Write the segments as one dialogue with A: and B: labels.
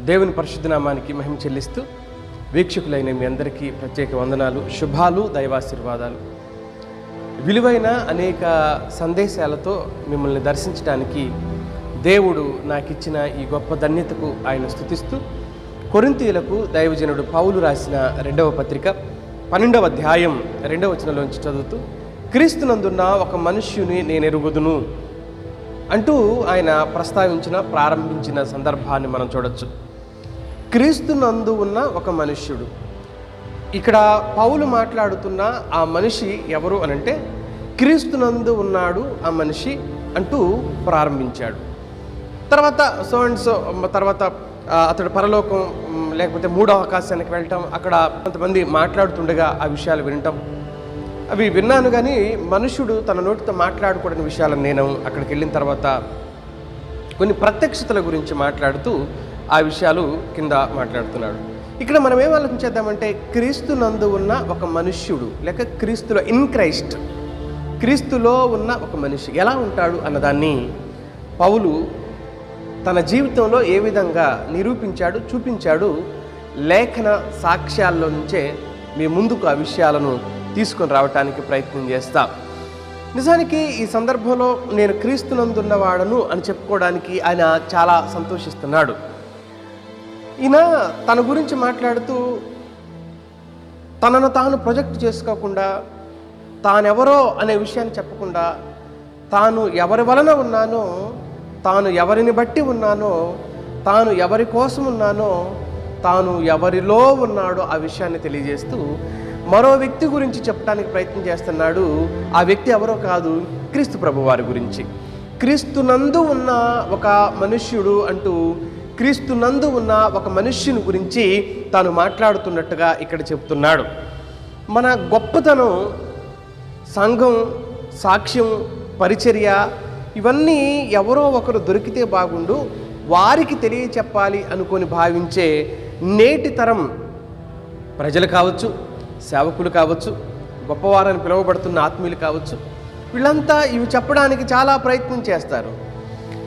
A: దేవుని పరిశుద్ధ నామానికి మహిమ చెల్లిస్తూ వీక్షకులైన మీ అందరికీ ప్రత్యేక వందనాలు, శుభాలు, దైవాశీర్వాదాలు. విలువైన అనేక సందేశాలతో మిమ్మల్ని దర్శించడానికి దేవుడు నాకు ఇచ్చిన ఈ గొప్ప ధన్యతకు ఆయన స్తుతిస్తూ కొరింథీయులకు దైవజనుడు పౌలు రాసిన 2వ పత్రిక 12వ అధ్యాయం 2వ వచనంలోంచి చదువుతూ, క్రీస్తునందున్న ఒక మనుష్యుని నేను ఎరుగుదును అంటూ ఆయన ప్రారంభించిన సందర్భాన్ని మనం చూడొచ్చు. క్రీస్తునందు ఉన్న ఒక మనుష్యుడు. ఇక్కడ పౌలు మాట్లాడుతున్న ఆ మనిషి ఎవరు అనంటే, క్రీస్తునందు ఉన్నాడు ఆ మనిషి అంటూ ప్రారంభించాడు. తర్వాత తర్వాత అతడు పరలోకం లేకపోతే మూడవ ఆకాశానికి వెళ్ళటం, అక్కడ కొంతమంది మాట్లాడుతుండగా ఆ విషయాలు వినటం, అవి విన్నాను. కానీ మనుషుడు తన నోటితో మాట్లాడకూడని విషయాలను నేను అక్కడికి వెళ్ళిన తర్వాత కొన్ని ప్రత్యక్షతల గురించి మాట్లాడుతూ ఆ విషయాలు కింద మాట్లాడుతున్నాడు. ఇక్కడ మనం ఏం ఆలోచించేద్దామంటే, క్రీస్తునందు ఉన్న ఒక మనుష్యుడు లేక క్రీస్తులో ఇన్ క్రైస్ట్, క్రీస్తులో ఉన్న ఒక మనిషి ఎలా ఉంటాడు అన్నదాన్ని పౌలు తన జీవితంలో ఏ విధంగా నిరూపించాడు, చూపించాడు, లేఖన సాక్ష్యాల్లో నుంచే మీ ముందుకు ఆ విషయాలను తీసుకొని రావటానికి ప్రయత్నం చేస్తా. నిజానికి ఈ సందర్భంలో నేను క్రీస్తునందున్నవాడను అని చెప్పుకోవడానికి ఆయన చాలా సంతోషిస్తున్నాడు. ఈయన తన గురించి మాట్లాడుతూ తనను తాను ప్రొజెక్ట్ చేసుకోకుండా, తానెవరో అనే విషయాన్ని చెప్పకుండా, తాను ఎవరి వలన ఉన్నానో, తాను ఎవరిని బట్టి ఉన్నానో, తాను ఎవరి కోసం ఉన్నానో, తాను ఎవరిలో ఉన్నాడో ఆ విషయాన్ని తెలియజేస్తూ మరో వ్యక్తి గురించి చెప్పడానికి ప్రయత్నం చేస్తున్నాడు. ఆ వ్యక్తి ఎవరో కాదు, క్రీస్తు ప్రభు వారి గురించి. క్రీస్తునందు ఉన్న ఒక మనుష్యుడు అంటూ క్రీస్తునందు ఉన్న ఒక మనుష్యుని గురించి తాను మాట్లాడుతున్నట్టుగా ఇక్కడ చెప్తున్నాడు. మన గొప్పతనం, సంఘం, సాక్ష్యం, పరిచర్య ఇవన్నీ ఎవరో ఒకరు దొరికితే బాగుండు, వారికి తెలియచెప్పాలి అనుకొని భావించే నేటి తరం ప్రజలు కావచ్చు, సేవకులు కావచ్చు, గొప్పవారని పిలువబడుతున్న ఆత్మీయులు కావచ్చు, వీళ్ళంతా ఇవి చెప్పడానికి చాలా ప్రయత్నం చేస్తారు.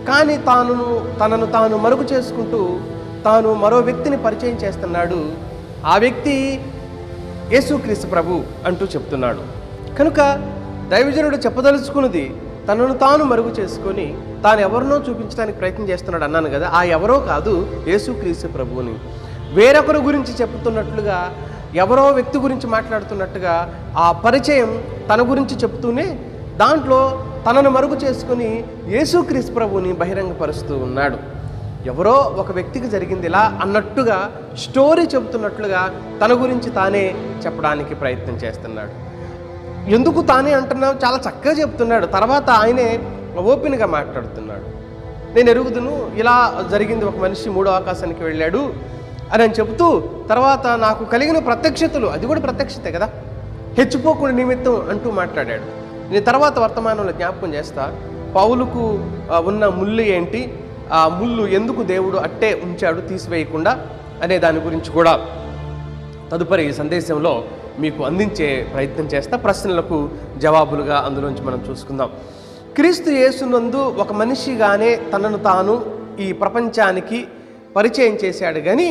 A: కానీ తనను తాను మరుగు చేసుకుంటూ తాను మరో వ్యక్తిని పరిచయం చేస్తున్నాడు. ఆ వ్యక్తి యేసుక్రీస్తు ప్రభు అంటూ చెప్తున్నాడు. కనుక దైవజనుడు చెప్పదలుచుకున్నది తనను తాను మరుగు చేసుకొని తాను ఎవరినో చూపించడానికి ప్రయత్నం చేస్తున్నాడు అన్నాను కదా. ఆ ఎవరో కాదు, యేసుక్రీస్తు ప్రభువుని. వేరొకరి గురించి చెప్తున్నట్లుగా, ఎవరో వ్యక్తి గురించి మాట్లాడుతున్నట్టుగా ఆ పరిచయం తన గురించి చెప్తూనే దాంట్లో తనను మరుగు చేసుకుని యేసుక్రీస్తు ప్రభువుని బహిరంగపరుస్తూ ఉన్నాడు. ఎవరో ఒక వ్యక్తికి జరిగింది ఇలా అన్నట్టుగా, స్టోరీ చెబుతున్నట్లుగా తన గురించి తానే చెప్పడానికి ప్రయత్నం చేస్తున్నాడు. ఎందుకు తానే అంటున్నావు, చాలా చక్కగా చెప్తున్నాడు. తర్వాత ఆయనే ఓపెన్గా మాట్లాడుతున్నాడు. నేను ఎరుగుదును, ఇలా జరిగింది, ఒక మనిషి మూడో ఆకాశానికి వెళ్ళాడు అని చెబుతూ తర్వాత నాకు కలిగిన ప్రత్యక్షతలు, అది కూడా ప్రత్యక్షతే కదా, హెచ్చిపోకుండా నిమిత్తం అంటూ మాట్లాడాడు. నేను తర్వాత వర్తమానంలో జ్ఞాపకం చేస్తా, పౌలుకు ఉన్న ముళ్ళు ఏంటి, ఆ ముళ్ళు ఎందుకు దేవుడు అట్టే ఉంచాడు తీసివేయకుండా అనే దాని గురించి కూడా తదుపరి సందేశంలో మీకు అందించే ప్రయత్నం చేస్తా. ప్రశ్నలకు జవాబులుగా అందులోంచి మనం చూసుకుందాం. క్రీస్తు యేసునందు ఒక మనిషిగానే తనను తాను ఈ ప్రపంచానికి పరిచయం చేశాడు. కానీ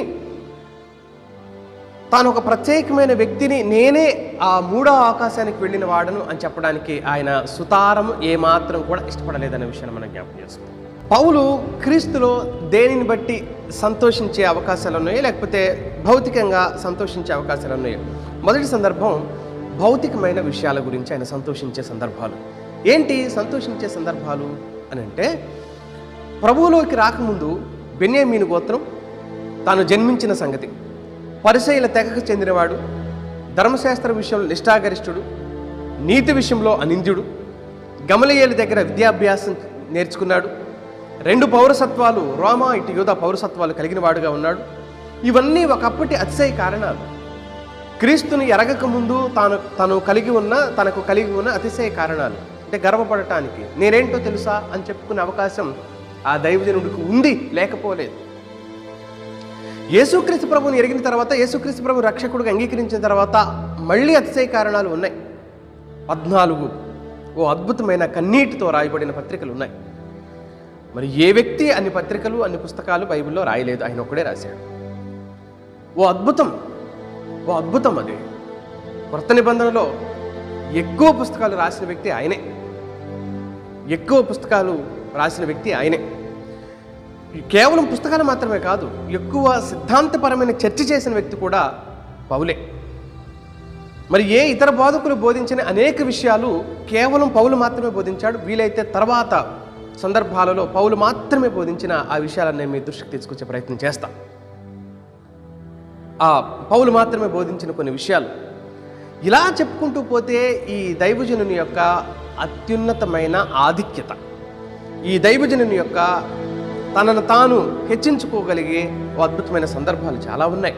A: తాను ఒక ప్రత్యేకమైన వ్యక్తిని, నేనే ఆ మూడో ఆకాశానికి వెళ్ళిన వాడను అని చెప్పడానికి ఆయన సుతారము ఏమాత్రం కూడా ఇష్టపడలేదనే విషయాన్ని మనం జ్ఞాపకం చేసుకుంటాం. పౌలు క్రీస్తులో దేనిని బట్టి సంతోషించే అవకాశాలు ఉన్నాయో, లేకపోతే భౌతికంగా సంతోషించే అవకాశాలు ఉన్నాయో. మొదటి సందర్భం భౌతికమైన విషయాల గురించి ఆయన సంతోషించే సందర్భాలు. ఏంటి సంతోషించే సందర్భాలు అని అంటే, ప్రభువులోకి రాకముందు బెన్యామీను గోత్రం, తాను జన్మించిన సంగతి, పరిసయ్యుల తెగకు చెందినవాడు, ధర్మశాస్త్ర విషయంలో నిష్ఠాగరిష్ఠుడు, నీతి విషయంలో అనింద్యుడు, గమలీయేలు దగ్గర విద్యాభ్యాసం నేర్చుకున్నాడు, 2 పౌరసత్వాలు, రోమా ఇటు యూదా పౌరసత్వాలు కలిగిన వాడుగా ఉన్నాడు. ఇవన్నీ ఒకప్పటి అతిశయ కారణాలు. క్రీస్తుని ఎరగక ముందు తనకు కలిగి ఉన్న అతిశయ కారణాలు. అంటే గర్వపడటానికి, నేనేంటో తెలుసా అని చెప్పుకునే అవకాశం ఆ దైవజనుడికి ఉంది, లేకపోలేదు. యేసుక్రీస్తు ప్రభువుని ఎరిగిన తర్వాత, యేసుక్రీస్తు ప్రభు రక్షకుడిగా అంగీకరించిన తర్వాత మళ్ళీ అతిశయ కారణాలు ఉన్నాయి. 14 అద్భుతమైన కన్నీటితో రాయబడిన పత్రికలు ఉన్నాయి. మరి ఏ వ్యక్తి అన్ని పత్రికలు, అన్ని పుస్తకాలు బైబిల్లో రాయలేదు, ఆయన ఒక్కడే రాశాడు. ఓ అద్భుతం అది. కొత్త నిబంధనలో ఎక్కువ పుస్తకాలు రాసిన వ్యక్తి ఆయనే. కేవలం పుస్తకాలు మాత్రమే కాదు, ఎక్కువ సిద్ధాంతపరమైన చర్చ చేసిన వ్యక్తి కూడా పౌలే. మరి ఏ ఇతర బోధకులు బోధించిన అనేక విషయాలు కేవలం పౌలు మాత్రమే బోధించాడు. వీలైతే తర్వాత సందర్భాలలో పౌలు మాత్రమే బోధించిన ఆ విషయాలను నేను మీ దృష్టికి తీసుకొచ్చే ప్రయత్నం చేస్తా. ఆ పౌలు మాత్రమే బోధించిన కొన్ని విషయాలు ఇలా చెప్పుకుంటూ పోతే ఈ దైవజనుని యొక్క అత్యున్నతమైన ఆధిక్యత, ఈ దైవజనుని యొక్క తనను తాను హెచ్చించుకోగలిగే అద్భుతమైన సందర్భాలు చాలా ఉన్నాయి.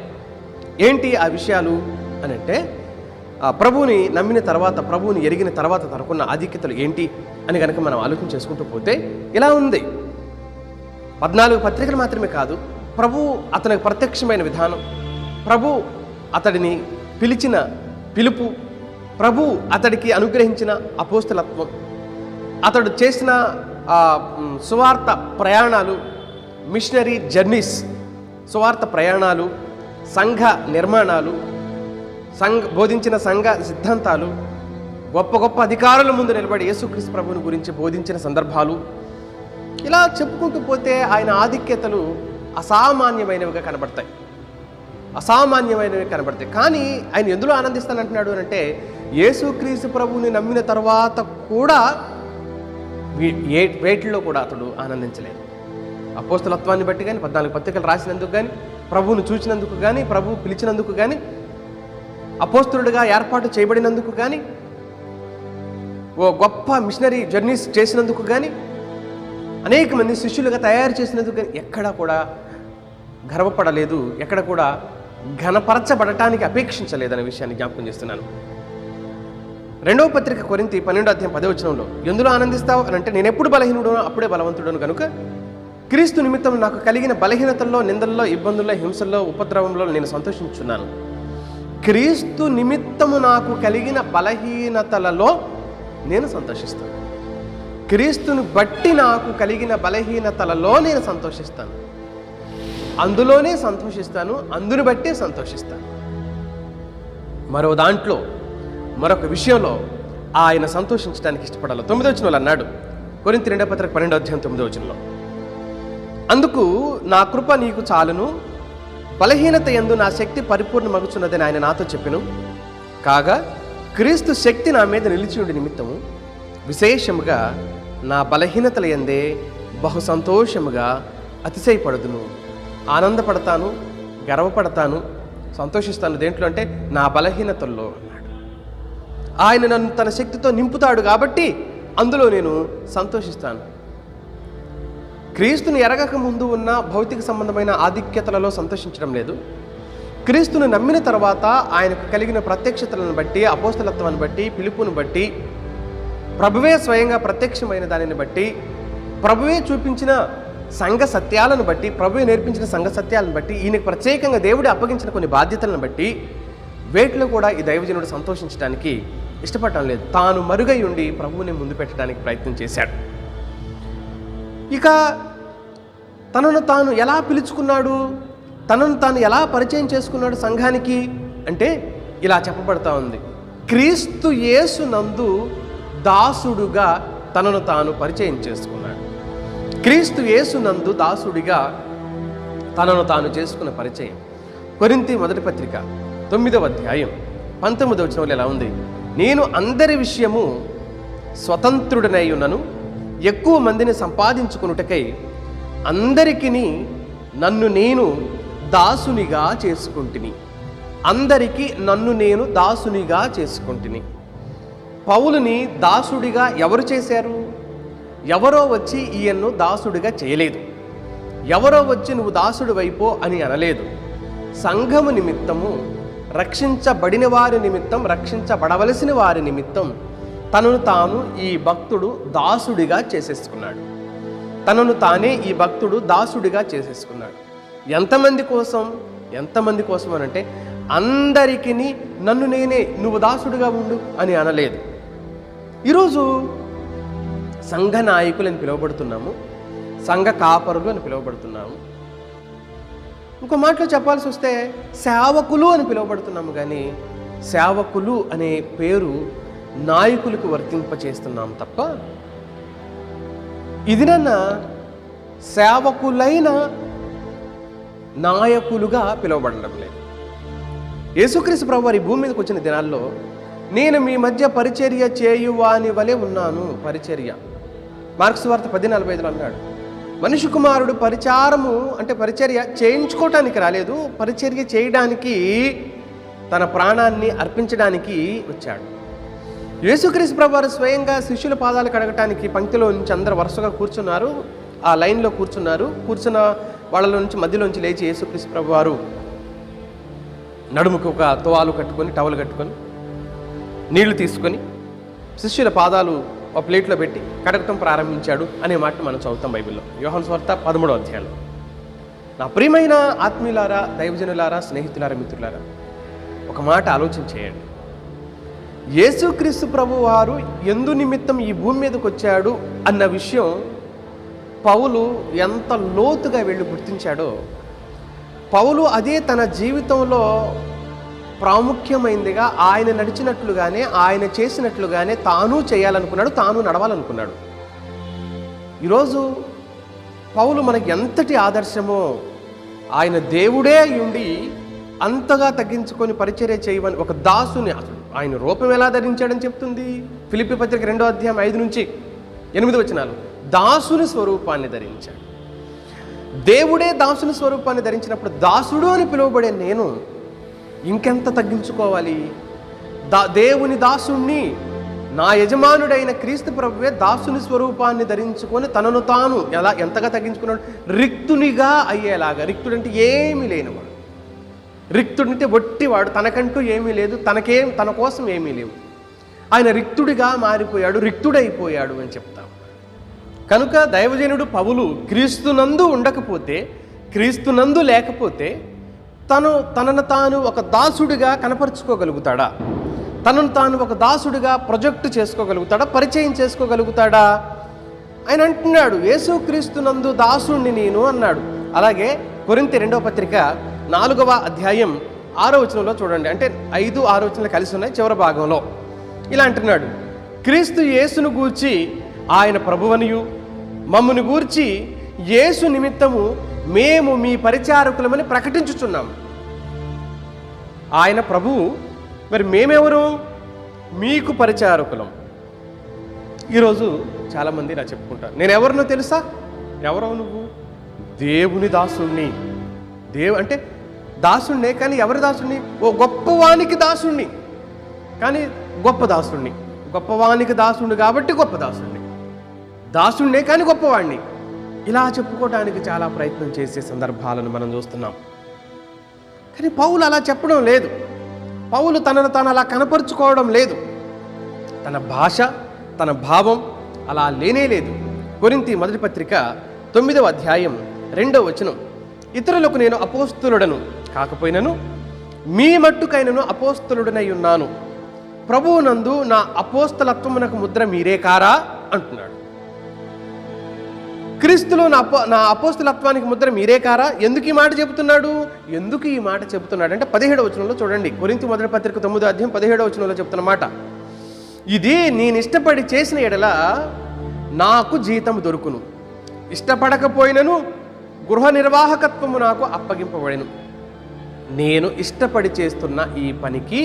A: ఏంటి ఆ విషయాలు అని అంటే, ప్రభువుని నమ్మిన తర్వాత, ప్రభువుని ఎరిగిన తర్వాత తనకున్న ఆధిక్యతలు ఏంటి అని కనుక మనం ఆలోచన చేసుకుంటూ పోతే ఇలా ఉంది. 14 పత్రికలు మాత్రమే కాదు, ప్రభు అతనికి ప్రత్యక్షమైన విధానం, ప్రభు అతడిని పిలిచిన పిలుపు, ప్రభు అతడికి అనుగ్రహించిన అపోస్తలత్వం, అతడు చేసిన సువార్త ప్రయాణాలు, మిషనరీ జర్నీస్, సువార్త ప్రయాణాలు, సంఘ నిర్మాణాలు, బోధించిన సంఘ సిద్ధాంతాలు, గొప్ప గొప్ప అధికారుల ముందు నిలబడి యేసుక్రీస్తు ప్రభువుని గురించి బోధించిన సందర్భాలు, ఇలా చెప్పుకుంటూ పోతే ఆయన ఆధిక్యతలు అసామాన్యమైనవిగా కనబడతాయి. కానీ ఆయన ఎందులో ఆనందిస్తానంటున్నాడు అని అంటే, యేసుక్రీస్తు ప్రభువుని నమ్మిన తర్వాత కూడా వేటిలో కూడా అతడు ఆనందించలేదు. అపోస్తలత్వాన్ని బట్టి కానీ, 14 పత్రికలు రాసినందుకు కానీ, ప్రభువును చూసినందుకు కానీ, ప్రభువు పిలిచినందుకు కానీ, అపోస్తలుడిగా ఏర్పాటు చేయబడినందుకు కానీ, ఓ గొప్ప మిషనరీ జర్నీస్ చేసినందుకు కానీ, అనేక మంది శిష్యులుగా తయారు చేసినందుకు కానీ ఎక్కడా కూడా గర్వపడలేదు, ఎక్కడ కూడా ఘనపరచబడటానికి అపేక్షించలేదనే విషయాన్ని జ్ఞాపకం చేస్తున్నాను. 2వ పత్రిక కొరింథీ 12:10 ఎందులో ఆనందిస్తావు అని అంటే, నేను ఎప్పుడు బలహీనుడో అప్పుడే బలవంతుడను కనుక క్రీస్తు నిమిత్తం నాకు కలిగిన బలహీనతల్లో, నిందల్లో, ఇబ్బందుల్లో, హింసల్లో, ఉపద్రవంలో నేను సంతోషించున్నాను. క్రీస్తు నిమిత్తము నాకు కలిగిన బలహీనతలలో నేను సంతోషిస్తాను. క్రీస్తుని బట్టి నాకు కలిగిన బలహీనతలలో నేను సంతోషిస్తాను. అందులోనే సంతోషిస్తాను, అందుని బట్టే సంతోషిస్తాను. మరొక విషయంలో ఆయన సంతోషించడానికి ఇష్టపడాలి. 9వ వచనంలో అన్నాడు, కొరింథీ 2వ పత్రిక 12:9 అందుకు నా కృప నీకు చాలును, బలహీనత యందు నా శక్తి పరిపూర్ణమగుచున్నదని ఆయన నాతో చెప్పెను. కాగా క్రీస్తు శక్తి నా మీద నిలిచి ఉండి నిమిత్తము విశేషముగా నా బలహీనతల యందే బహు సంతోషముగా అతిశయపడుదును. ఆనందపడతాను, గర్వపడతాను, సంతోషిస్తాను. దేంట్లో అంటే నా బలహీనతల్లో అన్నాడు. ఆయన నన్ను తన శక్తితో నింపుతాడు కాబట్టి అందులో నేను సంతోషిస్తాను. క్రీస్తుని ఎరగక ముందు ఉన్న భౌతిక సంబంధమైన ఆధిక్యతలలో సంతోషించడం లేదు. క్రీస్తుని నమ్మిన తర్వాత ఆయనకు కలిగిన ప్రత్యక్షతలను బట్టి, అపోస్తలత్వాన్ని బట్టి, పిలుపుని బట్టి, ప్రభువే స్వయంగా ప్రత్యక్షమైన దానిని బట్టి, ప్రభువే చూపించిన సంఘ సత్యాలను బట్టి, ప్రభువే నేర్పించిన సంఘ సత్యాలను బట్టి, ఈయనకు ప్రత్యేకంగా దేవుడు అప్పగించిన కొన్ని బాధ్యతలను బట్టి వేటిలో కూడా ఈ దైవజనుడు సంతోషించడానికి ఇష్టపడటం లేదు. తాను మరుగై ఉండి ప్రభువుని ముందు పెట్టడానికి ప్రయత్నం చేశాడు. ఇక తనను తాను ఎలా పిలుచుకున్నాడు, తనను తాను ఎలా పరిచయం చేసుకున్నాడు సంఘానికి అంటే ఇలా చెప్పబడతా ఉంది. క్రీస్తు యేసునందు దాసుడుగా తనను తాను పరిచయం చేసుకున్నాడు. క్రీస్తు యేసునందు దాసుడిగా తనను తాను చేసుకున్న పరిచయం. కొరింథీ 1వ పత్రిక 9వ అధ్యాయం 19వ వచనంలో ఎలా ఉంది, నేను అందరి విషయము స్వతంత్రుడనై ఉన్నను, ఎక్కువ మందిని సంపాదించుకున్నటకై అందరికీ నన్ను నేను దాసునిగా చేసుకుంటుని. అందరికీ నన్ను నేను దాసునిగా చేసుకుంటుని. పౌలుని దాసుడిగా ఎవరు చేశారు? ఎవరో వచ్చి ఈయన్ను దాసుడిగా చేయలేదు. ఎవరో వచ్చి నువ్వు దాసుడు వైపో అని అనలేదు. సంఘము నిమిత్తము, రక్షించబడిన వారి నిమిత్తం, రక్షించబడవలసిన వారి నిమిత్తం తనను తాను ఈ భక్తుడు దాసుడిగా చేసేసుకున్నాడు. తనను తానే ఈ భక్తుడు దాసుడిగా చేసేసుకున్నాడు. ఎంతమంది కోసం అని అంటే అందరికీ నన్ను నేనే నువ్వు దాసుడిగా ఉండు అని అనలేదు. ఈరోజు సంఘ నాయకులని పిలువబడుతున్నాము, సంఘ కాపరులు అని పిలువబడుతున్నాము. ఇంకో మాటలో చెప్పాల్సి వస్తే సేవకులు అని పిలువబడుతున్నాము, కానీ సేవకులు అనే పేరు నాయకులకు వర్తింపచేస్తున్నాం తప్ప ఇది నన్న సేవకులైన నాయకులుగా పిలువబడడం లేదు. యేసుక్రీస్తు ప్రభు వారి భూమి మీదకి వచ్చిన దినాల్లో నేను మీ మధ్య పరిచర్య చేయువాని వలె ఉన్నాను. పరిచర్య మార్క్స్ వార్త 10:45 అన్నాడు. మనిషి కుమారుడు పరిచారము అంటే పరిచర్య చేయించుకోవటానికి రాలేదు, పరిచర్య చేయడానికి తన ప్రాణాన్ని అర్పించడానికి వచ్చాడు. యేసుక్రీస్తు ప్రభు వారు స్వయంగా శిష్యుల పాదాలు కడగటానికి పంక్తిలో నుంచి అందరూ వరుసగా కూర్చున్నారు. ఆ లైన్లో కూర్చున్నారు. కూర్చున్న వాళ్ళలో నుంచి మధ్యలోంచి లేచి యేసుక్రీస్తు ప్రభు వారు నడుముకు ఒక తువాలు కట్టుకొని, టవల్ కట్టుకొని, నీళ్లు తీసుకొని శిష్యుల పాదాలు ఒక ప్లేట్లో పెట్టి కడగటం ప్రారంభించాడు అనే మాట మనం చదువుతాం బైబిల్లో, యోహాను సువార్త 13వ అధ్యాయంలో. నా ప్రియమైన ఆత్మీయులారా, దైవజనులారా, స్నేహితులారా, మిత్రులారా, ఒక మాట ఆలోచన చేయండి. యేసుక్రీస్తు ప్రభు వారు ఎందు నిమిత్తం ఈ భూమి మీదకి వచ్చాడు అన్న విషయం పౌలు ఎంత లోతుగా వెళ్ళి గుర్తించాడో, పౌలు అదే తన జీవితంలో ప్రాముఖ్యమైనదిగా ఆయన నడిచినట్లుగానే, ఆయన చేసినట్లుగానే తాను చేయాలనుకున్నాడు, తాను నడవాలనుకున్నాడు. ఈరోజు పౌలు మనకి ఎంతటి ఆదర్శమో, ఆయన దేవుడే ఉండి అంతగా తగ్గించుకొని పరిచర్య చేయమని ఒక దాసుని, ఆయన రూపం ఎలా ధరించాడని చెప్తుంది ఫిలిప్పీ పత్రిక 2వ అధ్యాయం 5-8 వచనాలు. దాసుని స్వరూపాన్ని ధరించాడు. దేవుడే దాసుని స్వరూపాన్ని ధరించినప్పుడు దాసుడు అని పిలువబడే నేను ఇంకెంత తగ్గించుకోవాలి? దేవుని దాసుణ్ణి, నా యజమానుడైన క్రీస్తు ప్రభువే దాసుని స్వరూపాన్ని ధరించుకొని తనను తాను ఎంతగా తగ్గించుకున్నాడు? రిక్తునిగా అయ్యేలాగా. రిక్తుడంటే ఏమీ లేనివాడు, రిక్తుడంటే వట్టివాడు, తనకంటూ ఏమీ లేదు, తన కోసం ఏమీ లేవు. ఆయన రిక్తుడిగా మారిపోయాడు, రిక్తుడైపోయాడు అని చెప్తాం. కనుక దైవజనుడు పౌలు క్రీస్తునందు ఉండకపోతే, క్రీస్తునందు లేకపోతే తనను తాను ఒక దాసుడిగా కనపరుచుకోగలుగుతాడా? తనను తాను ఒక దాసుడిగా ప్రొజెక్ట్ చేసుకోగలుగుతాడా? పరిచయం చేసుకోగలుగుతాడా? ఆయన అంటున్నాడు, యేసుక్రీస్తునందు దాసుడిని నేను అన్నాడు. అలాగే కొరింథీ 2వ పత్రిక 4వ అధ్యాయం 6వ వచనంలో చూడండి, అంటే 5-6 వచనాలు కలిసి ఉన్నాయి చివరి భాగంలో. ఇలా అంటున్నాడు, క్రీస్తు యేసును గూర్చి ఆయన ప్రభువనియు, మమ్మును గూర్చి యేసు నిమిత్తము మేము మీ పరిచారకులమని ప్రకటించుచున్నాము. ఆయన ప్రభువు, మరి మేమెవరు? మీకు పరిచారకులం. ఈరోజు చాలామంది ఇలా చెప్పుకుంటారు, నేను ఎవరినో తెలుసా? ఎవరో నువ్వు? దేవుని దాసుణ్ణి. అంటే దాసుణ్ణే, కానీ ఎవరి దాసుణ్ణి? ఓ గొప్పవానికి దాసుణ్ణి, కానీ గొప్ప దాసుణ్ణి. గొప్పవానికి దాసుణ్ణి కాబట్టి గొప్ప దాసుణ్ణి. దాసుణ్ణే కానీ గొప్పవాణ్ణి. ఇలా చెప్పుకోవడానికి చాలా ప్రయత్నం చేసే సందర్భాలను మనం చూస్తున్నాం. కానీ పౌలు అలా చెప్పడం లేదు. పౌలు తనను తాను అలా కనపరుచుకోవడం లేదు. తన భాష, తన భావం అలా లేనే లేదు. కొరింథీ 1వ పత్రిక 9వ అధ్యాయం 2వ వచనం, ఇతరులకు నేను అపోస్తులుడను కాకపోయినను మీ మట్టుకైనను అపోస్తులుడనై ఉన్నాను, ప్రభువునందు నా అపోస్తలత్వమునకు ముద్ర మీరే కారా అంటున్నాడు. క్రీస్తులో నా అపోస్తలత్వానికి ముద్ర మీరే కారా? ఎందుకు ఈ మాట చెబుతున్నాడు? ఎందుకు ఈ మాట చెబుతున్నాడు అంటే 17వ వచనంలో చూడండి. కొరింథీ 1వ పత్రిక 9వ అధ్యాయం 17వ వచనంలో చెప్తున్న మాట, ఇది నేను ఇష్టపడి చేసిన ఎడల నాకు జీతం దొరుకును, ఇష్టపడకపోయినను గృహ నిర్వాహకత్వము నాకు అప్పగింపబడెను. నేను ఇష్టపడి చేస్తున్న ఈ పనికి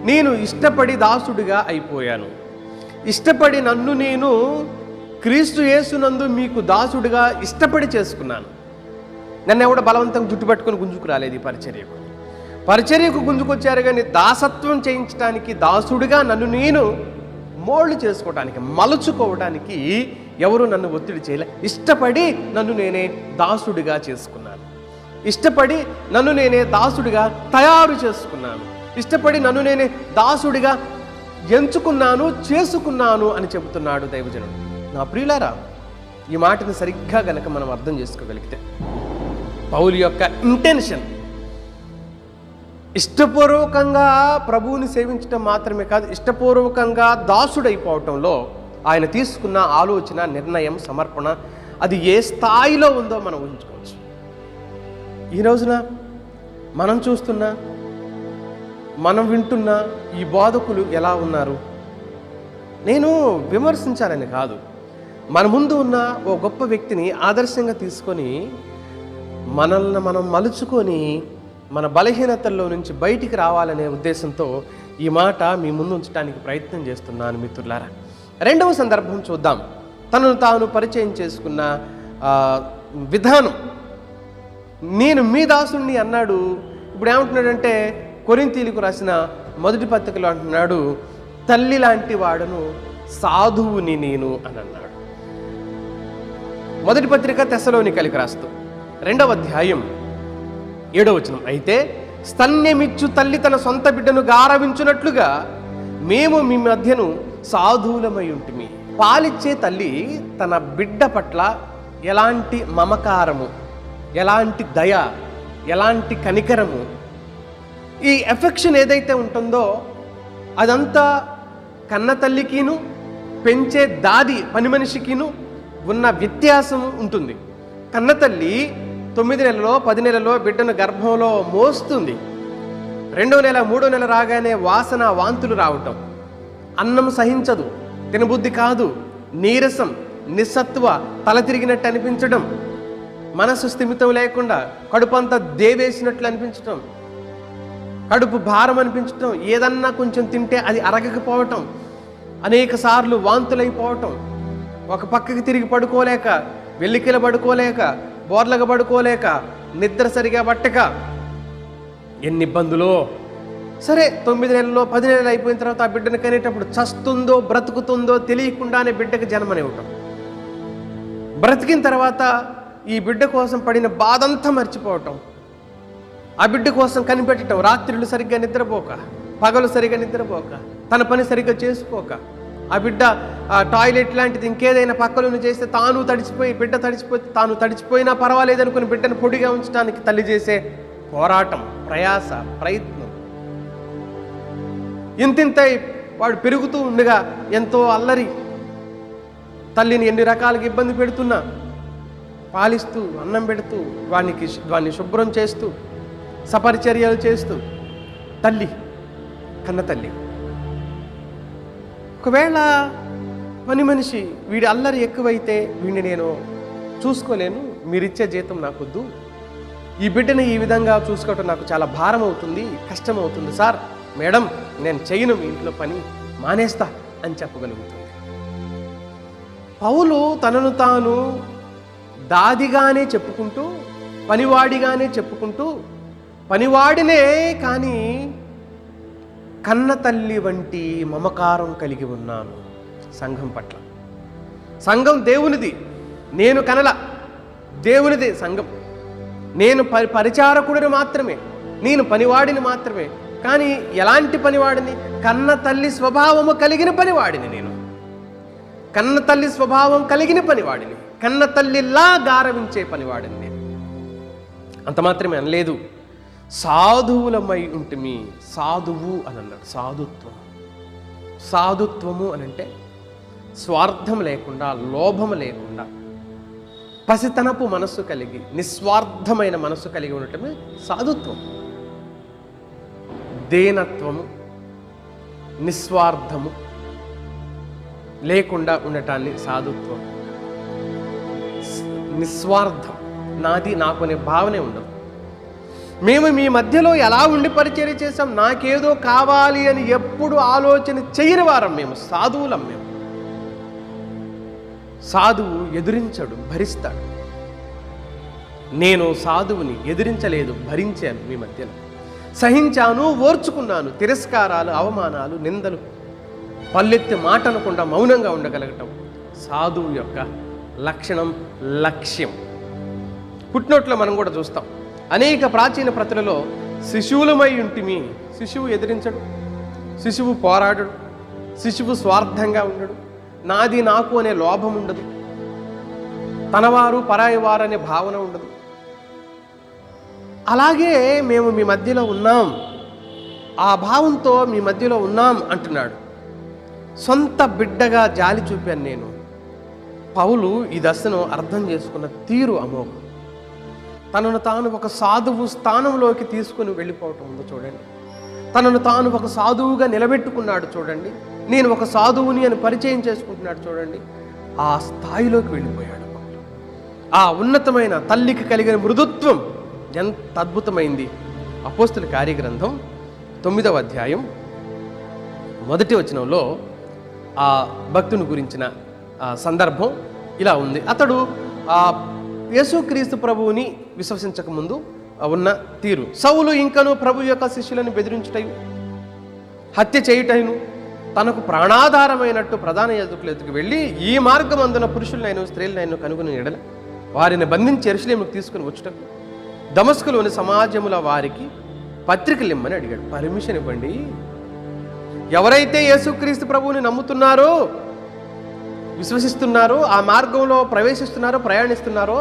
A: నేను ఇష్టపడి దాసుడిగా అయిపోయాను. ఇష్టపడి నన్ను నేను క్రీస్తు యేసునందు మీకు దాసుడిగా ఇష్టపడి చేసుకున్నాను. నన్ను ఎవడ బలవంతంగా జుట్టుపట్టుకొని గుంజుకు రాలేదు. ఈ పరిచర్యకు గుంజుకొచ్చారు, కానీ దాసత్వం చేయించడానికి, దాసుడిగా నన్ను నేను మోల్డ్ చేసుకోవడానికి, మలుచుకోవడానికి ఎవరు నన్ను ఒత్తిడి చేయలే. ఇష్టపడి నన్ను నేనే దాసుడిగా చేసుకున్నాను. ఇష్టపడి నన్ను నేనే దాసుడిగా తయారు చేసుకున్నాను. ఇష్టపడి నన్ను నేనే దాసుడిగా ఎంచుకున్నాను, చేసుకున్నాను అని చెబుతున్నాడు దైవజనుడు. నా ప్రియులారా, ఈ మాటను సరిగ్గా గనక మనం అర్థం చేసుకోగలిగితే, పౌలు యొక్క ఇంటెన్షన్ ఇష్టపూర్వకంగా ప్రభువుని సేవించడం మాత్రమే కాదు, ఇష్టపూర్వకంగా దాసుడైపోవటంలో ఆయన తీసుకున్న ఆలోచన, నిర్ణయం, సమర్పణ అది ఏ స్థాయిలో ఉందో మనం ఊహించుకోవచ్చు. ఈ రోజున మనం చూస్తున్నా, మనం వింటున్నా ఈ బోధకులు ఎలా ఉన్నారు? నేను విమర్శించాలని కాదు, మన ముందు ఉన్న ఓ గొప్ప వ్యక్తిని ఆదర్శంగా తీసుకొని మనల్ని మనం మలుచుకొని మన బలహీనతల్లో నుంచి బయటికి రావాలనే ఉద్దేశంతో ఈ మాట మీ ముందు ఉంచడానికి ప్రయత్నం చేస్తున్నాను మిత్రులారా. రెండవ సందర్భం చూద్దాం. తనను తాను పరిచయం చేసుకున్న విధానం. నేను మీ దాసుణ్ణి అన్నాడు. ఇప్పుడు ఏమంటున్నాడంటే, కొరింథీయులకు రాసిన మొదటి పత్రికలో అంటున్నాడు, తల్లి లాంటి వాడను, సాధువుని నేను అని అన్నాడు. మొదటి పత్రిక తెస్సలోనికైలకు రాస్తూ 2వ అధ్యాయం 7వ వచనం, అయితే స్తన్యమిచ్చు తల్లి తన సొంత బిడ్డను గారవించున్నట్లుగా మేము మీ మధ్యను సాధువులమై ఉంటిమి. పాలిచ్చే తల్లి తన బిడ్డ పట్ల ఎలాంటి మమకారము, ఎలాంటి దయ, ఎలాంటి కనికరము, ఈ ఎఫెక్షన్ ఏదైతే ఉంటుందో అదంతా కన్న తల్లికిను పెంచే దాది పని మనిషికిను ఉన్న వ్యత్యాసం ఉంటుంది. కన్న తల్లి 9 నెలలో 10 నెలలో బిడ్డను గర్భంలో మోస్తుంది. 2వ నెల 3వ నెల రాగానే వాసన వాంతులు రావటం, అన్నం సహించదు, తినబుద్ధి కాదు, నీరసం, నిస్సత్వ, తల తిరిగినట్టు అనిపించడం, మనసు స్థిమితం లేకుండా కడుపంతా దేవేసినట్లు అనిపించటం, కడుపు భారం అనిపించటం, ఏదన్నా కొంచెం తింటే అది అరగకపోవటం, అనేక సార్లు వాంతులైపోవటం, ఒక పక్కకి తిరిగి పడుకోలేక, వెల్లికిల పడుకోలేక, బోర్లగా పడుకోలేక, నిద్ర సరిగా పట్టక, ఎన్ని ఇబ్బందులో. సరే 9 నెలల్లో 10 నెలలు అయిపోయిన తర్వాత ఆ బిడ్డను కనేటప్పుడు చస్తుందో బ్రతుకుతుందో తెలియకుండానే బిడ్డకు జన్మనివ్వటం, బ్రతికిన తర్వాత ఈ బిడ్డ కోసం పడిన బాధంతా మర్చిపోవటం, ఆ బిడ్డ కోసం కనిపెట్టడం, రాత్రులు సరిగ్గా నిద్రపోక, పగలు సరిగ్గా నిద్రపోక, తన పని సరిగ్గా చేసుకోక, ఆ బిడ్డ టాయిలెట్ లాంటిది ఇంకేదైనా పక్కలను చేస్తే తాను తడిచిపోయి, బిడ్డ తడిచిపోయి, తాను తడిచిపోయినా పర్వాలేదు అనుకుని బిడ్డను పొడిగా ఉంచడానికి తల్లి చేసే పోరాటం, ప్రయాస, ప్రయత్నం. ఇంతింతై వాడు పెరుగుతూ ఉండగా ఎంతో అల్లరి, తల్లిని ఎన్ని రకాలుగా ఇబ్బంది పెడుతున్నా, పాలిస్తూ, అన్నం పెడుతూ, వాడిని శుభ్రం చేస్తూ, సపరిచర్యలు చేస్తూ తల్లి, కన్న తల్లి. ఒకవేళ పని మనిషి వీడి అల్లరి ఎక్కువైతే వీడిని నేను చూసుకోలేను, మీరిచ్చే జీతం నాకొద్దు, ఈ బిడ్డని ఈ విధంగా చూసుకోవటం నాకు చాలా భారం అవుతుంది, కష్టం అవుతుంది సార్, మేడం నేను చేయను మీ ఇంట్లో పని, మానేస్తా అని చెప్పగలుగుతుంది. పౌలు తనను తాను దాదిగానే చెప్పుకుంటూ, పనివాడిగానే చెప్పుకుంటూ, పనివాడినే కానీ కన్న తల్లి వంటి మమకారం కలిగి ఉన్నాను సంఘం పట్ల. సంఘం దేవునిది, నేను కనల, దేవునిదే సంఘం. నేను పరిచారకుడిని మాత్రమే, నేను పనివాడిని మాత్రమే. కానీ ఎలాంటి పనివాడిని? కన్న తల్లి స్వభావము కలిగిన పనివాడిని. నేను కన్న తల్లి స్వభావం కలిగిన పనివాడిని, కన్న తల్లిలా గారవించే పనివాడిని నేను. అంత మాత్రమే అనలేదు, సాధువులమై ఉంటిమి. సాధువు అని అన్నాడు. సాధుత్వం, సాధుత్వము అని అంటే స్వార్థం లేకుండా, లోభం లేకుండా, పసితనపు మనస్సు కలిగి, నిస్వార్థమైన మనస్సు కలిగి ఉండటమే సాధుత్వం. దేనత్వము, నిస్వార్థము లేకుండా ఉండటాన్ని సాధుత్వం. నిస్వార్థం, నాది నాకు అనే భావనే ఉండదు. మేము మీ మధ్యలో ఎలా ఉండి పరిచర్య చేసాం, నాకేదో కావాలి అని ఎప్పుడు ఆలోచన చేయని వారం మేము, సాధువులం మేము. సాధువు ఎదిరించడు, భరిస్తాడు. నేను సాధువుని ఎదిరించలేదు, భరించాను. మీ మధ్యలో సహించాను, ఓర్చుకున్నాను. తిరస్కారాలు, అవమానాలు, నిందలు, పల్లెత్తి మాట అనకుండా మౌనంగా ఉండగలగటం సాధువు యొక్క లక్షణం, లక్ష్యం. పుట్టినోట్లో మనం కూడా చూస్తాం. అనేక ప్రాచీన ప్రతులలో శిశువులమై ఉంటిమి. శిశువు ఎదిరించడు, శిశువు పోరాడడు, శిశువు స్వార్థంగా ఉండడు, నాది నాకు అనే లోభం ఉండదు, తనవారు పరాయి వారు అనే భావన ఉండదు. అలాగే మేము మీ మధ్యలో ఉన్నాం, ఆ భావంతో మీ మధ్యలో ఉన్నాం అంటున్నాడు. సొంత బిడ్డగా జాలి చూపాను నేను, పౌలు ఈ దశను అర్థం చేసుకున్న తీరు అమోఘం. తనను తాను ఒక సాధువు స్థానంలోకి తీసుకుని వెళ్ళిపోవటం ఉందో చూడండి. తనను తాను ఒక సాధువుగా నిలబెట్టుకున్నాడు చూడండి. నేను ఒక సాధువుని అని పరిచయం చేసుకుంటున్నాడు చూడండి. ఆ స్థాయిలోకి వెళ్ళిపోయాడు పౌలు. ఆ ఉన్నతమైన తల్లికి కలిగిన మృదుత్వం ఎంత అద్భుతమైంది. అపోస్తుల కార్యగ్రంథం 9వ అధ్యాయం 1వ వచనంలో ఆ భక్తుని గురించిన సందర్భం ఇలా ఉంది. అతడు యేసుక్రీస్తు ప్రభువుని విశ్వసించక ముందు ఉన్న తీరు. సౌలు ఇంకను ప్రభు యొక్క శిష్యులను బెదిరించుటయు, హత్య చేయుటయును, తనకు ప్రాణాధారమైనట్టు ప్రధాన యాజకుల ఎదుటికి వెళ్ళి ఈ మార్గమందున పురుషులనైనా స్త్రీలనైనా కనుగొని ఎడల వారిని బంధించి యెరూషలేముకు తీసుకుని వచ్చుటకు దమస్కులోని సమాజముల వారికి పత్రికలు ఇమ్మని అడిగాడు. పర్మిషన్ ఇవ్వండి. ఎవరైతే యేసుక్రీస్తు ప్రభువుని నమ్ముతున్నారో, విశ్వసిస్తున్నారో, ఆ మార్గంలో ప్రవేశిస్తున్నారో, ప్రయాణిస్తున్నారో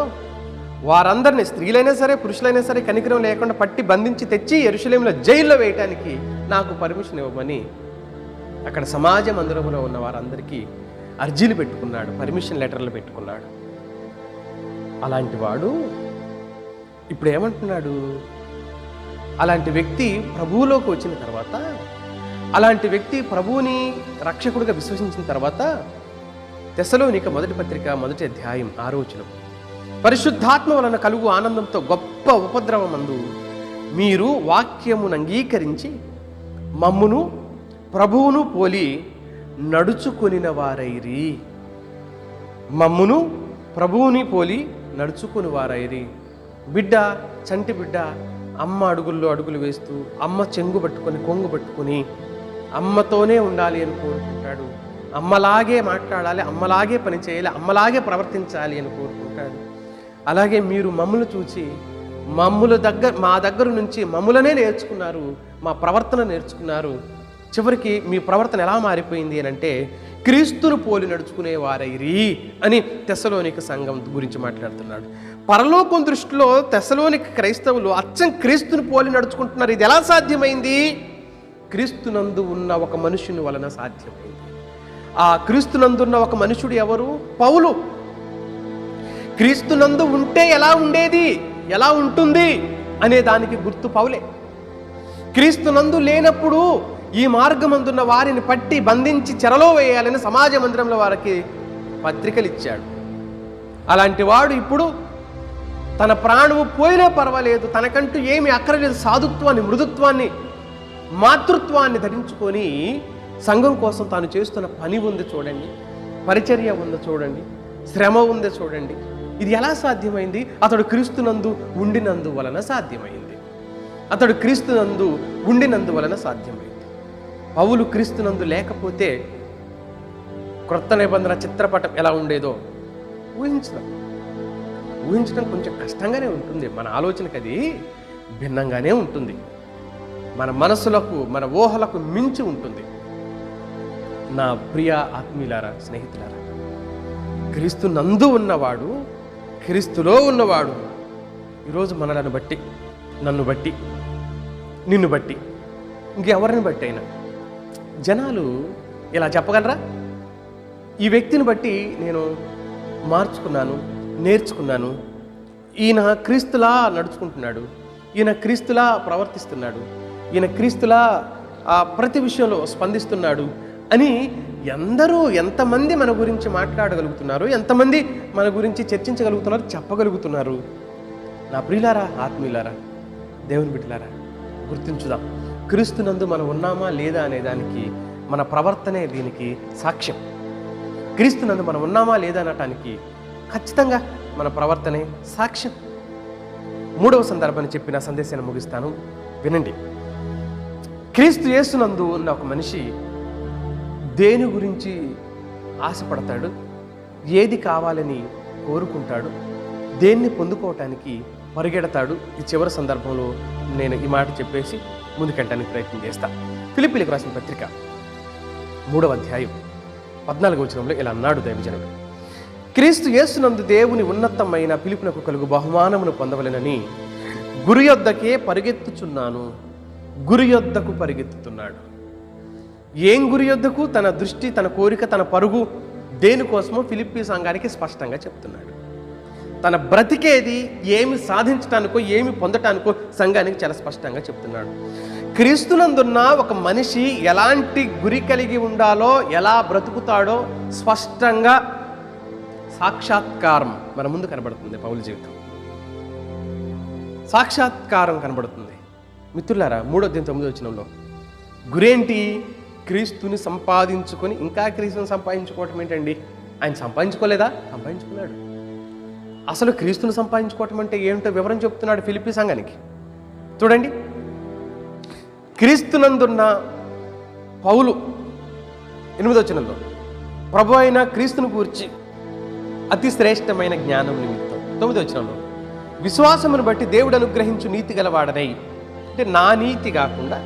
A: వారందరినీ, స్త్రీలైనా సరే పురుషులైనా సరే, కనికరం లేకుండా పట్టి బంధించి తెచ్చి యెరూషలేములో జైల్లో వేయటానికి నాకు పర్మిషన్ ఇవ్వమని అక్కడ సమాజ మందిరంలో ఉన్న వారందరికీ అర్జీలు పెట్టుకున్నాడు, పర్మిషన్ లెటర్లు పెట్టుకున్నాడు. అలాంటి వాడు ఇప్పుడు ఏమంటున్నాడు? అలాంటి వ్యక్తి ప్రభువులోకి వచ్చిన తర్వాత, అలాంటి వ్యక్తి ప్రభువుని రక్షకుడిగా విశ్వసించిన తర్వాత తెస్సలోనిక మొదటి పత్రిక 1వ అధ్యాయం 6వ వచనం, పరిశుద్ధాత్మ వలన కలుగు ఆనందంతో గొప్ప ఉపద్రవమందు మీరు వాక్యమును అంగీకరించి మమ్మును ప్రభువును పోలి నడుచుకొనిన వారైరి. మమ్మును ప్రభువుని పోలి నడుచుకుని వారైరి. బిడ్డ, చంటి బిడ్డ అమ్మ అడుగుల్లో అడుగులు వేస్తూ, అమ్మ చెంగు పట్టుకొని కొంగు పట్టుకొని అమ్మతోనే ఉండాలి అని కోరుకుంటాడు. అమ్మలాగే మాట్లాడాలి, అమ్మలాగే పని చేయాలి, అమ్మలాగే ప్రవర్తించాలి అని కోరుకుంటాడు. అలాగే మీరు మమ్ములు చూచి మా దగ్గర నుంచి మమ్ములనే నేర్చుకున్నారు, మా ప్రవర్తన నేర్చుకున్నారు. చివరికి మీ ప్రవర్తన ఎలా మారిపోయింది అని అంటే క్రీస్తును పోలి నడుచుకునే వారైరి అని తెస్సలోనిక సంఘం గురించి మాట్లాడుతున్నాడు. పరలోకం దృష్టిలో తెస్సలోనిక క్రైస్తవులు అచ్చం క్రీస్తును పోలి నడుచుకుంటున్నారు. ఇది ఎలా సాధ్యమైంది? క్రీస్తునందు ఉన్న ఒక మనుషుని వలన సాధ్యమైంది. ఆ క్రీస్తునందున్న ఒక మనుషుడు ఎవరు? పౌలు. క్రీస్తునందు ఉంటే ఎలా ఉండేది, ఎలా ఉంటుంది అనే దానికి గుర్తు పౌలే. క్రీస్తునందు లేనప్పుడు ఈ మార్గమందున్న వారిని పట్టి బంధించి చెరలో వేయాలని సమాజ మందిరంలో వారికి పత్రికలు ఇచ్చాడు. అలాంటి వాడు ఇప్పుడు తన ప్రాణము పోయినా పర్వాలేదు, తనకంటూ ఏమి అక్కర్లేదు, సాధుత్వాన్ని, మృదుత్వాన్ని, మాతృత్వాన్ని ధరించుకొని సంఘం కోసం తాను చేస్తున్న పని ఉంది చూడండి, పరిచర్య ఉందో చూడండి, శ్రమ ఉందో చూడండి. ఇది ఎలా సాధ్యమైంది? అతడు క్రీస్తునందు ఉండినందు వలన సాధ్యమైంది. అతడు క్రీస్తునందు ఉండినందు వలన సాధ్యమైంది. పౌలు క్రీస్తునందు లేకపోతే క్రొత్త నిబంధన చిత్రపటం ఎలా ఉండేదో ఊహించడం కొంచెం కష్టంగానే ఉంటుంది. మన ఆలోచనకు అది భిన్నంగానే ఉంటుంది. మన మనసులకు, మన ఊహలకు మించి ఉంటుంది. నా ప్రియ ఆత్మీయులారా, స్నేహితులారా, క్రీస్తు నందు ఉన్నవాడు, క్రీస్తులో ఉన్నవాడు ఈరోజు మనలను బట్టి, నన్ను బట్టి, నిన్ను బట్టి, ఇంకెవరిని బట్టి అయినా జనాలు ఇలా చెప్పగలరా? ఈ వ్యక్తిని బట్టి నేను మార్చుకున్నాను, నేర్చుకున్నాను, ఈయన క్రీస్తులా నడుచుకుంటున్నాడు, ఈయన క్రీస్తులా ప్రవర్తిస్తున్నాడు, ఈయన క్రీస్తులా ప్రతి విషయంలో స్పందిస్తున్నాడు అని ఎంతమంది మన గురించి మాట్లాడగలుగుతున్నారు, ఎంతమంది మన గురించి చర్చించగలుగుతున్నారు, చెప్పగలుగుతున్నారు? నా ప్రియులారా, ఆత్మీయులారా, దేవుని బిడ్డలారా, గుర్తించుదాం. క్రీస్తునందు మనం ఉన్నామా లేదా అనే దానికి మన ప్రవర్తనే దీనికి సాక్ష్యం. క్రీస్తునందు మనం ఉన్నామా లేదా అనటానికి ఖచ్చితంగా మన ప్రవర్తనే సాక్ష్యం. 3వ సందర్భాన్ని చెప్పిన సందేశాన్ని ముగిస్తాను, వినండి. క్రీస్తు యేసునందు ఉన్న ఒక మనిషి దేని గురించి ఆశపడతాడు, ఏది కావాలని కోరుకుంటాడు, దేన్ని పొందుకోవటానికి పరిగెడతాడు. ఈ చివరి సందర్భంలో నేను ఈ మాట చెప్పేసి ముందుకెళ్ళడానికి ప్రయత్నం చేస్తా. ఫిలిప్పీలకు రాసిన పత్రిక 3వ అధ్యాయం 14వ వచనంలో ఇలా అన్నాడు దైవజనుడు, క్రీస్తు యేసునందు దేవుని ఉన్నతమైన పిలుపునకు కలుగు బహుమానమును పొందవలెనని గురి యొద్దకే పరిగెత్తుచున్నాను. గురి యొద్దకు పరిగెత్తుతున్నాడు. ఏం గురి యొద్దకు? తన దృష్టి, తన కోరిక, తన పరుగు దేనికోసమో ఫిలిప్పీ సంఘానికి స్పష్టంగా చెప్తున్నాడు. తన బ్రతికేది ఏమి సాధించడానికో ఏమి పొందటానికో సంఘానికి చాలా స్పష్టంగా చెప్తున్నాడు. క్రీస్తునందున్న ఒక మనిషి ఎలాంటి గురి కలిగి ఉండాలో, ఎలా బ్రతుకుతాడో స్పష్టంగా సాక్షాత్కారం మన ముందు కనబడుతుంది. పౌలు జీవితం సాక్షాత్కారం కనబడుతుంది. మిత్రులారా, 3:9 గురేంటి? క్రీస్తుని సంపాదించుకొని ఇంకా క్రీస్తుని సంపాదించుకోవటం ఏంటండి? ఆయన సంపాదించుకోలేదా? సంపాదించుకున్నాడు. అసలు క్రీస్తుని సంపాదించుకోవటం అంటే ఏమిటో వివరం చెప్తున్నాడు ఫిలిప్పీ సంఘానికి. చూడండి, క్రీస్తునందున్న పౌలు 8 ప్రభు అయిన క్రీస్తుని గూర్చి అతి శ్రేష్టమైన జ్ఞానం నిమిత్తం. 9 విశ్వాసమును బట్టి దేవుడు అనుగ్రహించు నీతి గలవాడనై, అంటే నా నీతి కాకుండా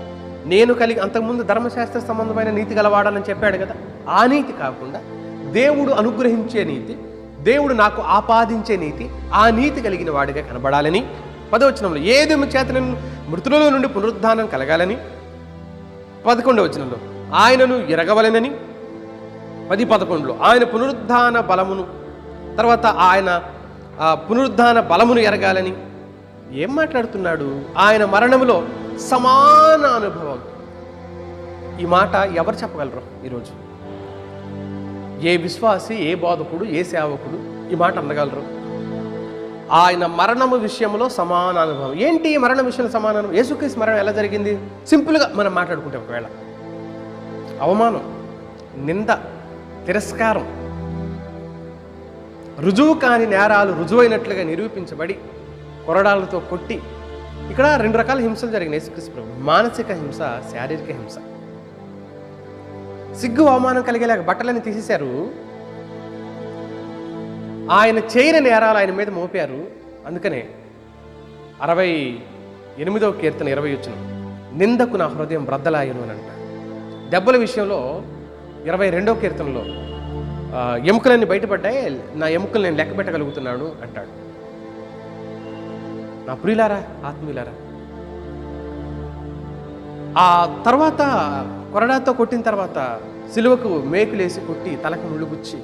A: నేను కలిగి, అంతకుముందు ధర్మశాస్త్ర సంబంధమైన నీతి గలవాడని చెప్పాడు కదా, ఆ నీతి కాకుండా దేవుడు అనుగ్రహించే నీతి, దేవుడు నాకు ఆపాదించే నీతి, ఆ నీతి కలిగిన వాడిగా కనబడాలని. 10 ఏది చేత మృతులలో నుండి పునరుద్ధానం కలగాలని. 11 ఆయనను ఎరగవలెనని. 10:11 ఆయన పునరుద్ధాన బలమును, తర్వాత ఆయన పునరుద్ధాన బలమును ఎరగాలని. ఏం మాట్లాడుతున్నాడు? ఆయన మరణములో సమాన అనుభవం. ఈ మాట ఎవరు చెప్పగలరు ఈరోజు? ఏ విశ్వాసి, ఏ బోధకుడు, ఏ సేవకుడు ఈ మాట అనగలరు? ఆయన మరణము విషయంలో సమాన అనుభవం. ఏంటి మరణ విషయంలో సమాన అనుభవం? యేసుక్రీస్తు మరణం ఎలా జరిగింది? సింపుల్గా మనం మాట్లాడుకుంటే, ఒకవేళ అవమానం, నింద, తిరస్కారం, రుజువు కాని నేరాలు రుజువైనట్లుగా నిరూపించబడి కొరడాలతో కొట్టి, ఇక్కడ 2 రకాల హింసలు జరిగినాయి యేసుక్రీస్తు ప్రభు. మానసిక హింస, శారీరక హింస. సిగ్గు అవమానం కలిగేలాగా బట్టలని తీసేశారు. ఆయన చేయని నేరాలు ఆయన మీద మోపారు. అందుకనే 68వ కీర్తన 20 నిందకు నా హృదయం బ్రద్దలాయను అని అంట. దెబ్బల విషయంలో 22వ కీర్తనలో ఎముకలన్నీ బయటపడ్డాయి, నా ఎముకలు నేను లెక్క పెట్టగలుగుతున్నాను అంటాడు. నా ప్రియులారా, ఆత్మీయులారా, ఆ తర్వాత కొరడాతో కొట్టిన తర్వాత సిలువకు మేకులేసి కొట్టి, తలకు ముళ్ళుగుచ్చి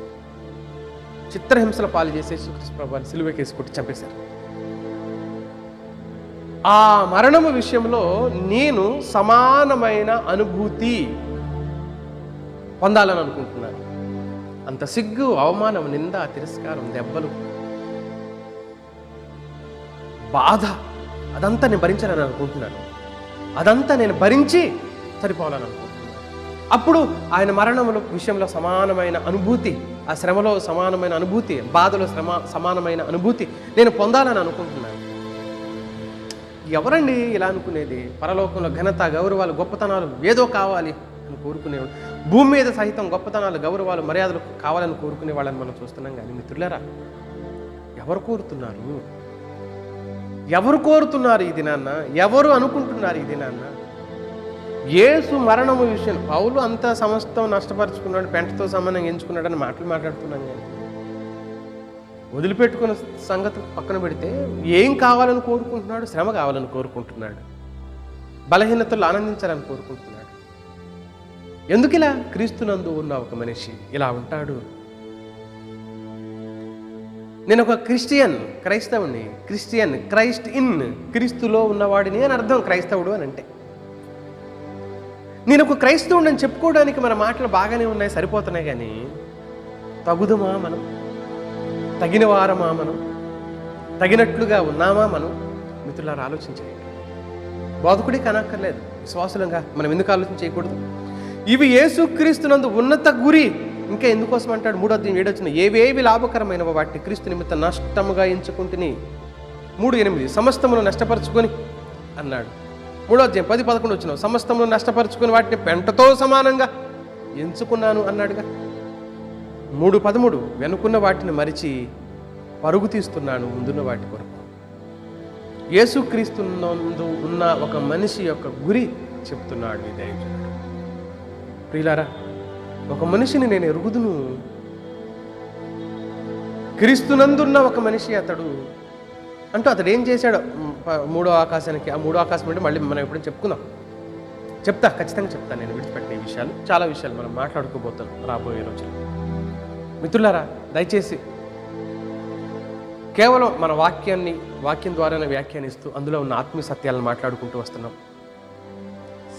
A: చిత్రహింసల పాలు చేసేసి యేసుక్రీస్తు ప్రభువుని సిలువకేసి కొట్టి చంపేశారు. ఆ మరణము విషయంలో నేను సమానమైన అనుభూతి పొందాలని అనుకుంటున్నాను. అంత సిగ్గు, అవమానం, నింద, తిరస్కారం, దెబ్బలు, బాధ, అదంతా నేను భరించాలని అనుకుంటున్నాను. అదంతా నేను భరించి సరిపోవాలని అనుకుంటున్నాను. అప్పుడు ఆయన మరణముల విషయంలో సమానమైన అనుభూతి, ఆ శ్రమలో సమానమైన అనుభూతి, బాధలో సమానమైన అనుభూతి నేను పొందాలని అనుకుంటున్నాను. ఎవరండి ఇలా అనుకునేది? పరలోకంలో ఘనత, గౌరవాలు, గొప్పతనాలు ఏదో కావాలి అని కోరుకునేవాడు. భూమి మీద సహితం గొప్పతనాలు, గౌరవాలు, మర్యాదలు కావాలని కోరుకునే వాళ్ళని మనం చూస్తున్నాం. కానీ మిత్రులారా, ఎవరు కోరుతున్నారు? ఎవరు కోరుతున్నారు ఈ దినాన్న? ఎవరు అనుకుంటున్నారు ఈ దినాన్న? యేసు మరణము విషయం పౌలు అంతా సమస్తం నష్టపరుచుకున్నాడు, పెంటతో సమానంగా ఎంచుకున్నాడని మాట్లాడుతున్నాం. కానీ వదిలిపెట్టుకున్న సంగతి పక్కన పెడితే ఏం కావాలని కోరుకుంటున్నాడు? శ్రమ కావాలని కోరుకుంటున్నాడు, బలహీనతలు ఆనందించాలని కోరుకుంటున్నాడు. ఎందుకు ఇలా? క్రీస్తునందు ఉన్న ఒక మనిషి ఇలా ఉంటాడు. నేను ఒక క్రైస్తవుని, క్రైస్ట్ ఇన్, క్రీస్తులో ఉన్నవాడిని అని అర్థం క్రైస్తవుడు అని అంటే. నేను ఒక క్రైస్తవుడు అని చెప్పుకోవడానికి మన మాటలు బాగానే ఉన్నాయి, సరిపోతున్నాయి. కానీ తగుదమా మనం? తగిన వారమా మనం? తగినట్లుగా ఉన్నామా మనం? మిత్రులారా, ఆలోచించండి. బోధకుడికి అనక్కర్లేదు, విశ్వాసులంగా మనం ఎందుకు ఆలోచన చేయకూడదు? ఇవి యేసుక్రీస్తునందు ఉన్నత గురి. ఇంకా ఎందుకోసం అంటాడు? 3:7 ఏవేవి లాభకరమైనవో వాటిని క్రీస్తు నిమిత్తం నష్టముగా ఎంచుకుంటుని. 3:8 సమస్తమును నష్టపరుచుకొని అన్నాడు. 3:10-11 సమస్తమును నష్టపరుచుకొని వాటిని పెంటతో సమానంగా ఎంచుకున్నాను అన్నాడుగా. 3:13 వెనుకున్న వాటిని మరిచి పరుగు తీస్తున్నాను ముందున్న వాటి కొరకు. యేసుక్రీస్తునందు ఉన్న ఒక మనిషి యొక్క గురి చెప్తున్నాడు ఈ దైవజనుడు. ప్రియులారా, ఒక మనిషిని నేను ఎరుగుదును. క్రీస్తునందున్న ఒక మనిషి అతడు అంటూ అతడు ఏం చేశాడు? 3వ ఆకాశానికి, ఆ 3వ ఆకాశం అంటే మళ్ళీ మనం ఎప్పుడైనా చెప్పుకుందాం. ఖచ్చితంగా చెప్తాను. నేను విడిచిపెట్టిన ఈ విషయాలు, చాలా విషయాలు మనం మాట్లాడుకోబోతాం రాబోయే రోజులు. మిత్రులారా, దయచేసి కేవలం మన వాక్యం ద్వారానే వ్యాఖ్యానిస్తూ అందులో ఉన్న ఆత్మీయ సత్యాలను మాట్లాడుకుంటూ వస్తున్నాం.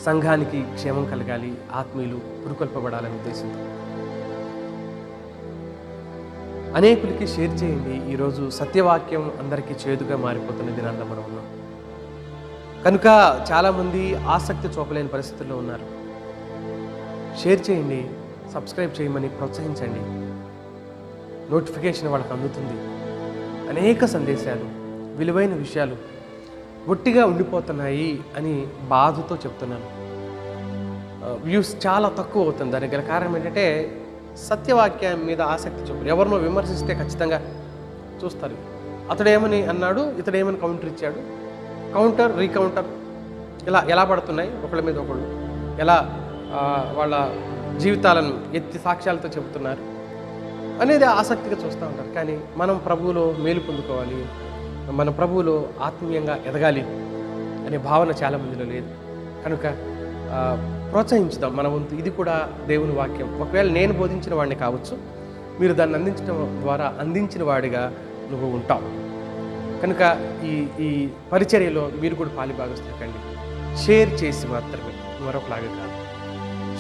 A: సంఘానికి క్షేమం కలగాలి, ఆత్మీయులు పురుకొల్పబడాలనే ఉద్దేశంతో అనేకులకి షేర్ చేయండి. ఈరోజు సత్యవాక్యం అందరికీ చేదుగా మారిపోతున్న దినాల్లో మనం ఉన్నాం కనుక చాలామంది ఆసక్తి చూపలేని పరిస్థితుల్లో ఉన్నారు. షేర్ చేయండి, సబ్స్క్రైబ్ చేయమని ప్రోత్సహించండి. నోటిఫికేషన్ వాళ్ళకి అందుతుంది. అనేక సందేశాలు, విలువైన విషయాలు ఒట్టిగా ఉండిపోతున్నాయి అని బాధతో చెప్తున్నాను. వ్యూస్ చాలా తక్కువ అవుతుంది. దానికి గల కారణం ఏంటంటే సత్యవాక్యం మీద ఆసక్తి చూపరు. ఎవరినో విమర్శిస్తే ఖచ్చితంగా చూస్తారు. అతడేమని అన్నాడు, ఇతడేమని కౌంటర్ ఇచ్చాడు, కౌంటర్ రీకౌంటర్ ఇలా ఎలా పడుతున్నాయి ఒకళ్ళ మీద ఒకళ్ళు, ఎలా వాళ్ళ జీవితాలను ఎత్తి సాక్ష్యాలతో చెబుతున్నారు అనేది ఆసక్తిగా చూస్తూ ఉంటారు. కానీ మనం ప్రభువులో మేలు పొందుకోవాలి, మన ప్రభువులో ఆత్మీయంగా ఎదగాలి అనే భావన చాలామందిలో లేదు. కనుక ప్రోత్సహించుదాం మన వంతు. ఇది కూడా దేవుని వాక్యం. ఒకవేళ నేను బోధించిన వాడిని కావచ్చు, మీరు దాన్ని అందించడం ద్వారా అందించిన వాడిగా నువ్వు ఉంటావు. కనుక ఈ పరిచర్యలో మీరు కూడా పాలిభాగస్తులు కండి. షేర్ చేసి మాత్రమే, మరొకలాగా కాదు.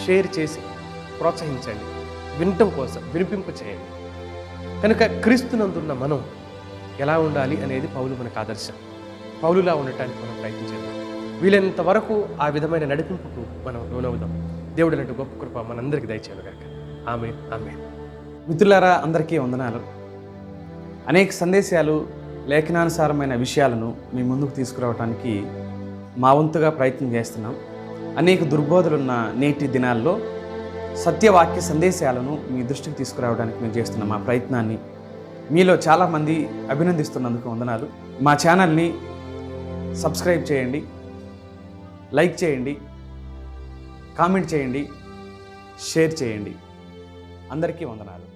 A: షేర్ చేసి ప్రోత్సహించండి, వినటం కోసం వినిపింపు చేయండి. కనుక క్రీస్తునందున్న మనం ఎలా ఉండాలి అనేది పౌలు మనకు ఆదర్శం. పౌలులా ఉండటానికి మనం ప్రయత్నించాలి. వీలైనంత వరకు ఆ విధమైన నడిపింపుకు మనం లోనవుదాం. దేవుడు అన్నట్టు గొప్ప కృప మనందరికీ దయచేయను గాక. ఆమేన్, ఆమేన్.
B: మిత్రులారా, అందరికీ వందనాలు. అనేక సందేశాలు, లేఖనానుసారమైన విషయాలను మీ ముందుకు తీసుకురావడానికి మా వంతుగా ప్రయత్నం చేస్తున్నాం. అనేక దుర్బోధలున్న నేటి దినాల్లో సత్యవాక్య సందేశాలను మీ దృష్టికి తీసుకురావడానికి మేము చేస్తున్న మా ప్రయత్నాన్ని మీలో చాలామంది అభినందిస్తున్నందుకు వందనాలు. మా ఛానల్ని సబ్స్క్రైబ్ చేయండి, లైక్ చేయండి, కామెంట్ చేయండి, షేర్ చేయండి. అందరికీ వందనాలు.